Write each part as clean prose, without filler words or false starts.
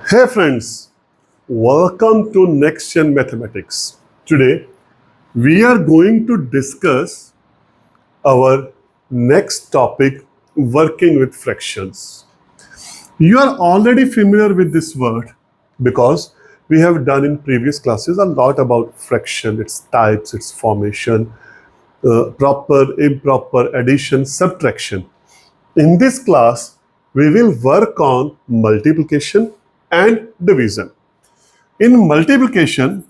Hey friends, welcome to Next Gen Mathematics. Today we are going to discuss our next topic, working with fractions. You are already familiar with this word because we have done in previous classes a lot about fraction, its types, its formation, proper, improper, addition, subtraction. In this class, we will work on multiplication and division. In multiplication,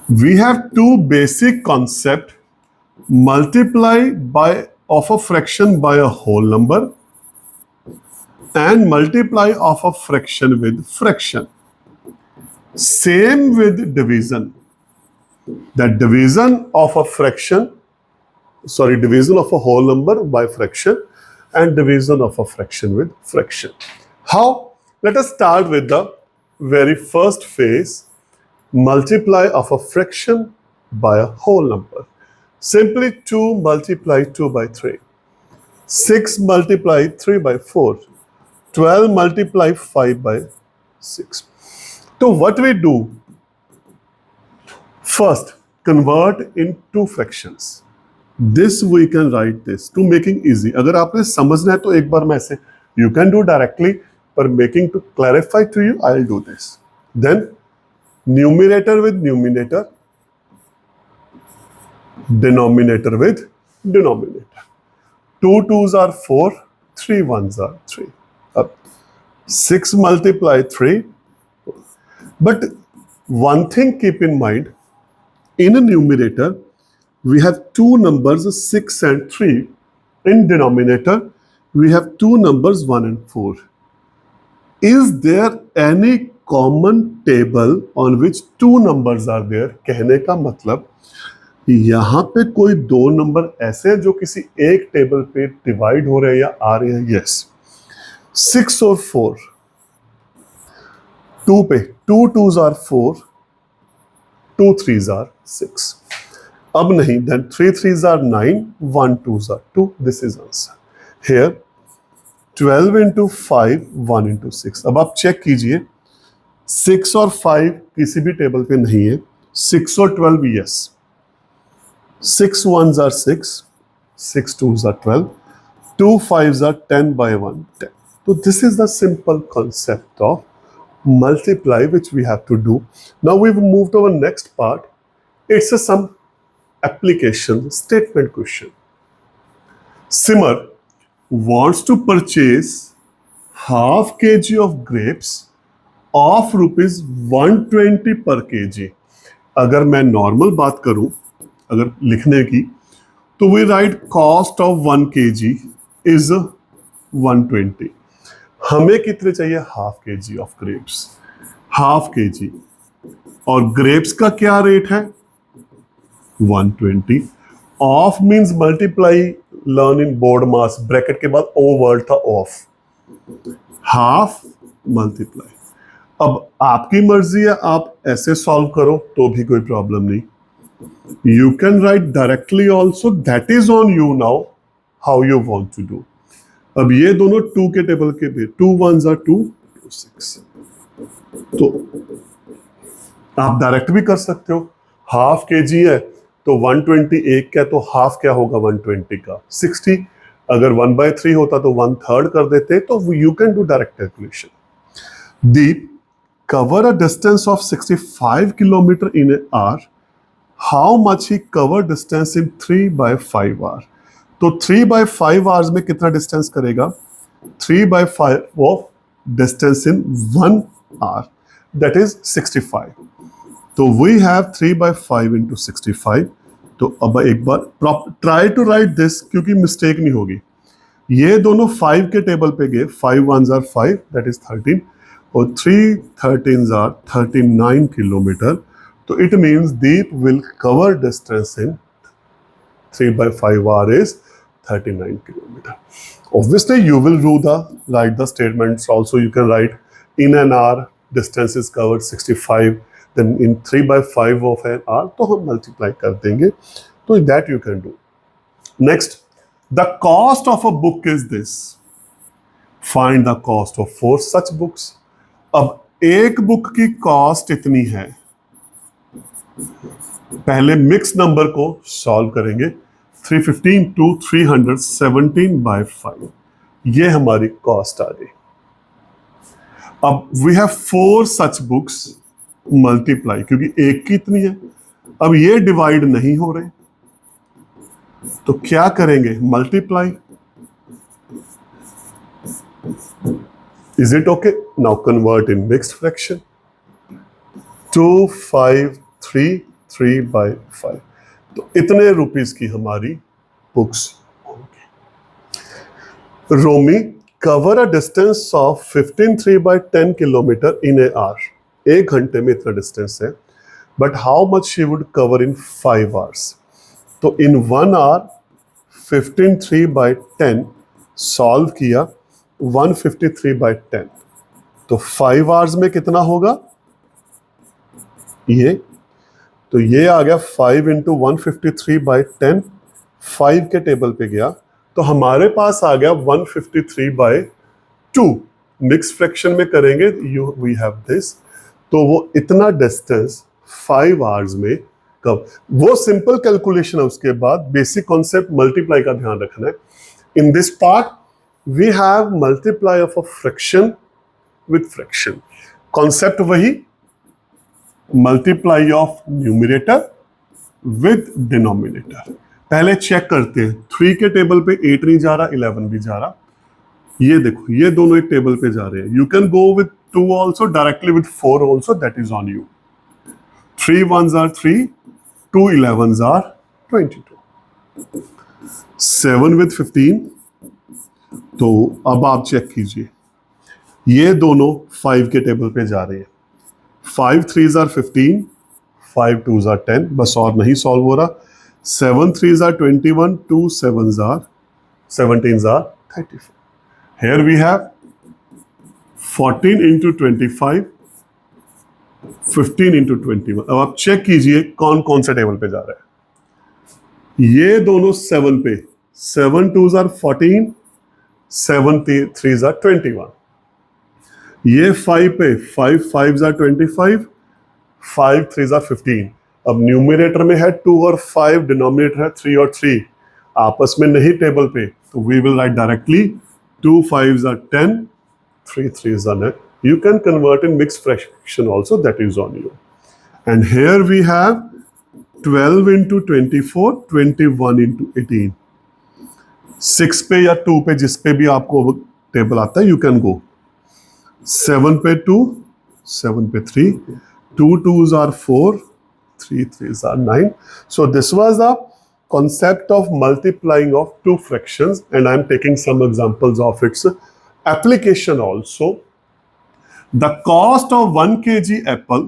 we have two basic concepts: multiply by of a fraction by a whole number and multiply of a fraction with fraction. Same with division. The division of a whole number by fraction and division of a fraction with fraction. How? Let us start with the very first phase, multiply of a fraction by a whole number. Simply 2 multiply 2 by 3. 6 multiply 3 by 4. 12 multiply 5 by 6. So what we do? First, convert into fractions. This we can write this to making easy. अगर आपने समझना है तो एक बार मैं ऐसे you can do directly, पर making to clarify to you, I'll do this. Then numerator with numerator, denominator with denominator. 2 2s are 4, 3 1s are 3. Up. 6 multiply 3. But one thing keep in mind, in a numerator, we have two numbers 6 and 3. In denominator, we have two numbers 1 and 4. Is there any common table on which two numbers are there? कहने का मतलब यहाँ पे कोई दो number ऐसे हैं जो किसी एक टेबल पे डिवाइड हो रहे हैं या आ रहे हैं? यस, 6 और 4 2 पे 2 2s are 4, 2 3s are 6. अब नहीं, then 3 3s are 9, 1 2s are 2. This is answer. Here 12 into 5, 1 into 6. अब आप चेक कीजिए, 6 और 5 किसी भी टेबल पे नहीं है. 6 और 12 yes. 6 1s are 6, 6 2s are 12, 2 5s are 10 by 1 10. So this is the simple concept of multiply which we have to do. Now we've moved to our next part. It's a some application statement question. Simar wants to purchase half kg of grapes of rupees 120 per kg. अगर मैं normal बात करूं, अगर लिखने की, तो we write cost of 1 kg is 120. हमें कितने चाहिए? हाफ के जी ऑफ ग्रेप्स. हाफ के जी और ग्रेप्स का क्या रेट है? 120. Of means multiply, learn in board mass, bracket के बाद ओ वर्ड था ऑफ. Half multiply. अब आपकी मर्जी है, आप ऐसे सॉल्व करो तो भी कोई प्रॉब्लम नहीं. You can write directly also, that is on you now how you want to do. अब ये दोनों 2 के टेबल के भी 2 1s are 2, 2 6. तो आप डायरेक्ट भी कर सकते हो. हाफ के जी है तो 120 एक का, तो हाफ क्या होगा 120 का? 60. अगर 1/3 होता तो 1/3 कर देते. तो you can do direct calculation. Deep cover a distance of 65 kilometer in an hour. How much he cover distance in 3/5 hour? तो 3/5 hours में कितना डिस्टेंस करेगा? 3/5 of distance in 1 hour, that is 65. तो वी हैव 3/5 into 65. तो अब एक बार try to right this, क्योंकि mistake नहीं होगी. ये दोनों 5 के टेबल पे गए. 5 1s are 5, दैट इज 13, और 3 13s are 39 किलोमीटर. तो it means Deep will cover distance in 3/5 hour is 39 kilometer. Obviously, you will write the statements. Also, you can write in an hour distance is covered 65. Then in 3/5 of an hour, तो हम multiply कर देंगे. तो that you can do. Next, the cost of a book is this. Find the cost of 4 such books. अब एक book की cost इतनी है, पहले मिक्स नंबर को सॉल्व करेंगे। 315 टू 317/5, ये हमारी कॉस्ट आ गई। अब we have 4 such books, multiply, क्योंकि एक की इतनी है, अब ये डिवाइड नहीं हो रहे, तो क्या करेंगे? Multiply. Is it okay? Now convert in mixed fraction. 2, 5, 3, 3/5. तो इतने रुपीस की हमारी बुक्स होंगी। रोमी cover a distance of 15 3/10 kilometre in a hour. 1 घंटे में इतना डिस्टेंस है, but how much she would cover in 5 hours? तो in 1 hour 15 3/10 सॉल्व किया, 153/10, तो 5 आवर्स में कितना होगा? ये तो ये आ गया 5 इंटू 153/10, 5 के टेबल पे गया, तो हमारे पास आ गया 153/2। मिक्स फ्रैक्शन में करेंगे, वी हैव दिस, तो वो इतना डिस्टेंस 5 आवर्स में कब? वो सिंपल कैलकुलेशन है, उसके बाद बेसिक कॉन्सेप्ट मल्टीप्लाई का ध्यान रखना है। In this part we have multiply of a fraction with fraction. Concept वही, multiply of numerator with denominator. पहले चेक करते हैं, 3 के टेबल पे 8 नहीं जा रहा, 11 भी जा रहा। ये देखो, ये दोनों एक टेबल पे जा रहे हैं। You can go with 2 also, directly with 4 also, that is on you. 3 1s are 3, 2 11s are 22. 7 with 15, तो अब आप चेक कीजिए, ये दोनों 5 के टेबल पे जा रहे हैं। 5 3s are 15, 5 2s are 10, बस और नहीं सॉल्व हो रहा। 7 3s are 21, 2 7s are 17s are 34. Here we have 14 into 25, 15 into 21. अब आप चेक कीजिए कौन कौन से टेबल पे जा रहा है। ये दोनों 7 पे, 7 2s are 14, 7 3s are 21. ये 5 पे, 5 5s are 25, 5 3s are 15. अब न्यूमरेटर में है 2 और 5, डिनोमिनेटर है 3 और 3, आपस में नहीं टेबल पे, तो we will write directly 2 5s are 10, 3 3s are 9. You can convert in mixed fraction also, that is on you. And here we have 12 into 24, 21 into 18. 6 पे या 2 पे, जिस पे भी आपको टेबल आता है, यू कैन गो। 7 पे 2, 7 पे 3, 2 2s are 4, 3 3s are 9. So this was the concept of multiplying of two fractions, and I am taking some examples of its application also. The cost of 1 kg apple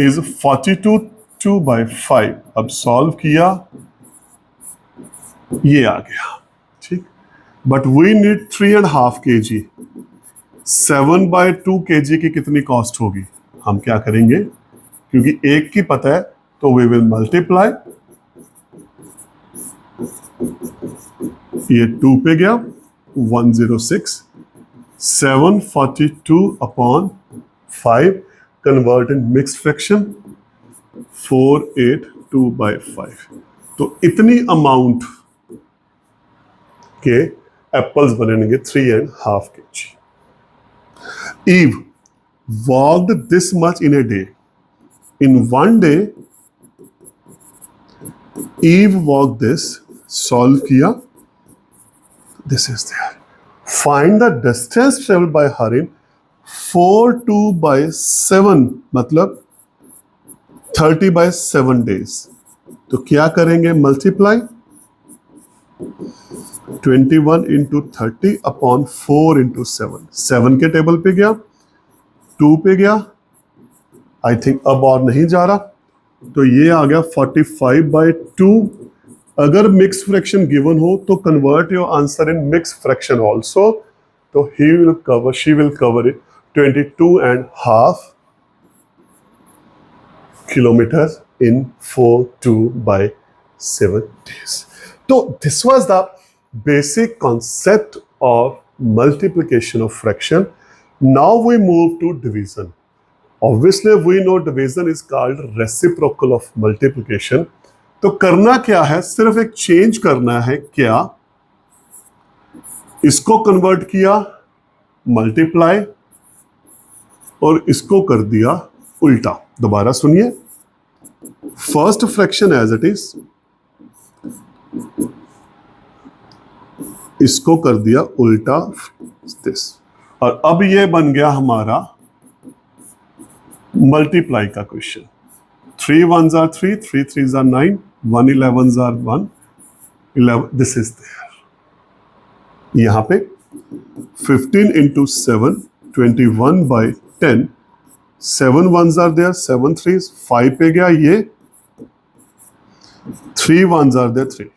is 42/5. अब solve किया, ये आ गया, ठीक। But we need 3.5 kg। 7/2 kg की कितनी cost होगी? हम क्या करेंगे, क्योंकि एक की पता है, तो वी विल मल्टीप्लाई। ये 2 पे गया, 106, 742/5, कन्वर्ट इन मिक्स्ड फ्रैक्शन, 482/5। तो इतनी अमाउंट के एप्पल्स बनेंगे 3.5 kg. Eve walked this much in a day. In one day, Eve walked this, solve किया, this is there. Find the distance traveled by her in 42/7, मतलब 30/7 days. तो क्या करेंगे? Multiply 21 into 30 upon 4 into 7. 7 के table पे गया, 2 पे गया, आई थिंक अब और नहीं जा रहा, तो ये आ गया 45/2. अगर मिक्स फ्रैक्शन गिवन हो तो convert your answer in mix fraction also, तो she will cover it 22.5 kilometer in 42/7 days. So this was the basic concept of multiplication of fraction. Now we move to division. Obviously we know division is called reciprocal of multiplication. तो करना क्या है, सिर्फ एक change करना है, क्या इसको कन्वर्ट किया मल्टीप्लाई और इसको कर दिया उल्टा। दोबारा सुनिए, first fraction as it is, इसको कर दिया उल्टा दिस, और अब ये बन गया हमारा मल्टीप्लाई का question. 3 1s are 3, 3 3s are 9, 1 11s are 1 11, this is there. यहां पे 15 into 7 21 by 10, 7 1s are there, 7 3s, 5 पे गया ये, 3 1s are there 3।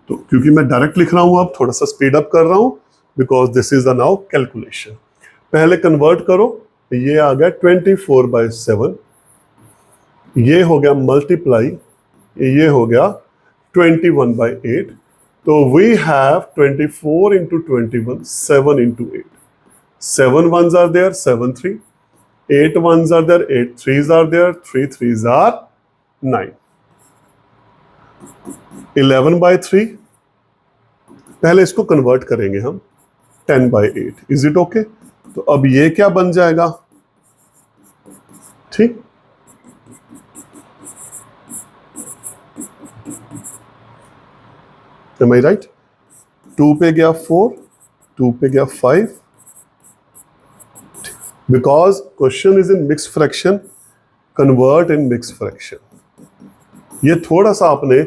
तो क्योंकि मैं डायरेक्ट लिख रहा हूं, अब थोड़ा सा स्पीड अप कर रहा हूं because this is the now calculation. पहले कन्वर्ट करो, ये आ गया 24/7, ये हो गया मल्टीप्लाई, ये हो गया 21/8। तो we have 24 into 21, 7 into 8, 7 1s are there, 7 3, 8 1s are there, 8 3s are there, 3 3s are 9, 11/3। पहले इसको कन्वर्ट करेंगे हम 10/8, इज इट ओके? तो अब ये क्या बन जाएगा, ठीक, एम आई राइट? 2 पे गया 4, 2 पे गया 5, because question is in mix fraction, convert in mix fraction. ये थोड़ा सा आपने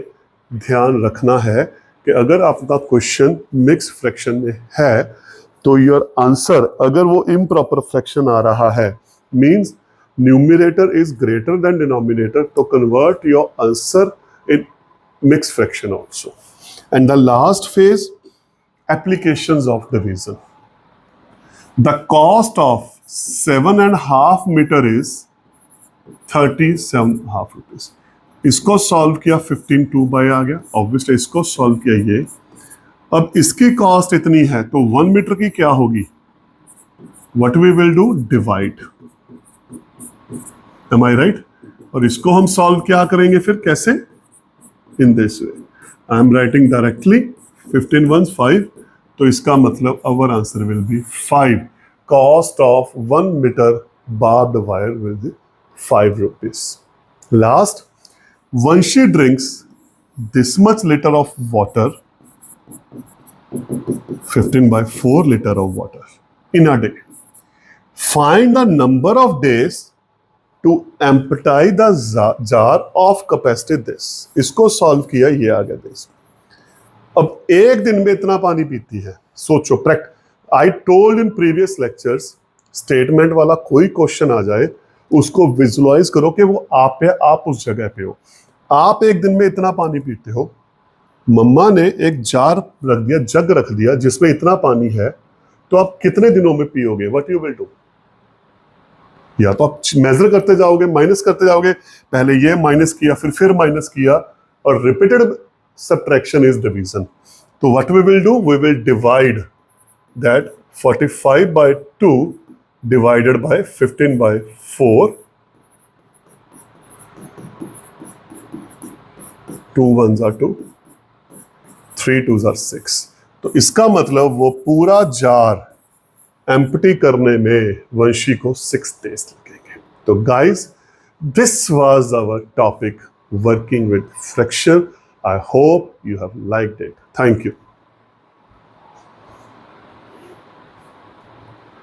ध्यान रखना है कि अगर आपका क्वेश्चन मिक्स फ्रैक्शन में है तो योर आंसर, अगर वो इम्प्रॉपर फ्रैक्शन आ रहा है, means numerator is greater than denominator, तो convert your answer in mix fraction also. And the last phase, applications of division. The cost of 7.5 metre is 37.5 rupees. इसको सॉल्व किया, 15 2 bye आ गया, obviously इसको solve किया ये। अब इसकी कॉस्ट इतनी है तो 1 मीटर की क्या होगी, what we will do, divide, am I right? और इसको हम सॉल्व क्या करेंगे फिर, कैसे, in this way, I am writing directly 15 1s 5, तो इसका मतलब our answer will be 5। Cost of 1 metre barbed wire will be 5 rupees. Last, Vanshi drinks this much liter of water, 15/4 liter of water in a day. Find the number of days to empty the jar of capacity this. इसको solve किया, ये आ गया this। अब एक दिन में इतना पानी पीती है, सोचो। I told in previous lectures, statement वाला कोई क्वेश्चन आ जाए उसको विजुअलाइज करो कि वो आप है, आप उस जगह पे हो। आप एक दिन में इतना पानी पीते हो, मम्मा ने एक जार रख दिया, जग रख दिया जिसमें इतना पानी है, तो आप कितने दिनों में पियोगे, व्हाट यू विल डू? या तो आप मेजर करते जाओगे, माइनस करते जाओगे, पहले ये माइनस किया फिर माइनस किया, और रिपीटेड सब्ट्रैक्शन इज डिवीजन। तो what we will do, we will divide that 45/2 divided by 15/4, 2 1s are 2, 3 2s are 6। तो इसका मतलब वो पूरा जार एम्प्टी करने में वंशी को 6 days लगेंगे। तो guys, this was our topic working with fraction. I hope you have liked it. Thank you.